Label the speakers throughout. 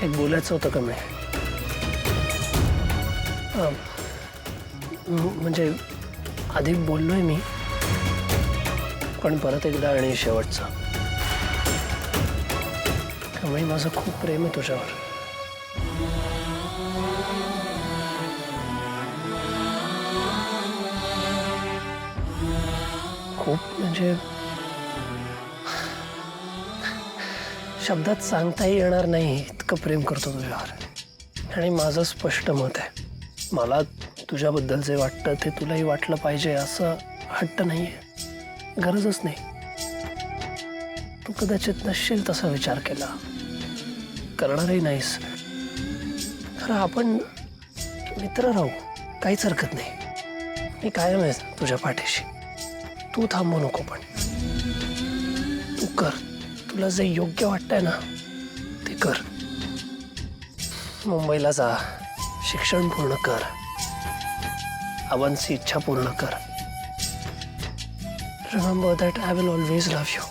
Speaker 1: एक बोलायचं होतं का मी म्हणजे आधी बोललोय मी, पण परत एकदा आणि शेवटचं. कमळी, माझं खूप प्रेम आहे तुझ्यावर. खूप म्हणजे शब्दात सांगताही येणार नाही इतकं प्रेम करतो तुझ्यावर. आणि माझं स्पष्ट मत आहे, मला तुझ्याबद्दल जे वाटतं ते तुलाही वाटलं पाहिजे असं हट्ट नाहीये, गरजच नाही. तू कदाचित नसशील तसा विचार केला, करणारही नाहीस. खरं आपण मित्र राहू, काहीच हरकत नाही. मी कायम आहे तुझ्या पाठीशी. तू थांबू नको, पण तू कर. तुला जे योग्य वाटतंय ना ते कर. मुंबईला जा, शिक्षण पूर्ण कर, आबांची इच्छा पूर्ण कर. Remember that I will always love you.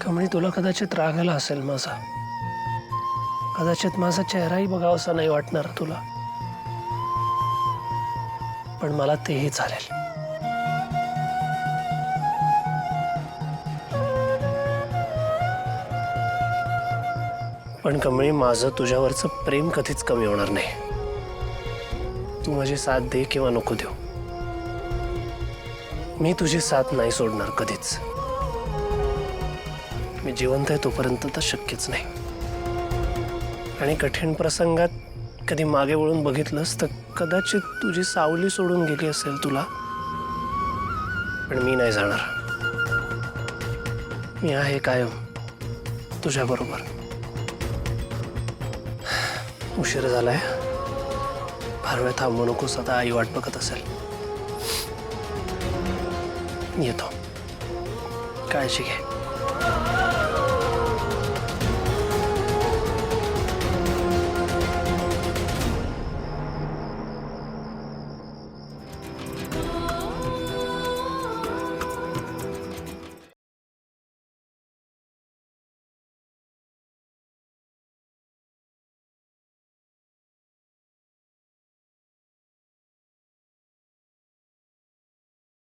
Speaker 1: Kamli, तुला कदाचित राग आला असेल माझा. कदाचित माझा चेहराही बघावासा नाही वाटणार तुला, पण मला तेही चालेल. पण कमळी, माझं तुझ्यावरचं प्रेम कधीच कमी होणार नाही. तू माझी साथ दे किंवा नको देऊ, मी तुझी साथ नाही सोडणार कधीच. मी जिवंत आहे तोपर्यंत तर शक्यच नाही. आणि कठीण प्रसंगात कधी मागे वळून बघितलंस तर कदाचित तुझी सावली सोडून गेली असेल तुला, पण मी नाही जाणार. मी आहे कायम तुझ्या बरोबर. उशीर झालाय, फार वेळ थांबू नकोस. आता आई वाट बघत असेल. येतो, काळजी घे.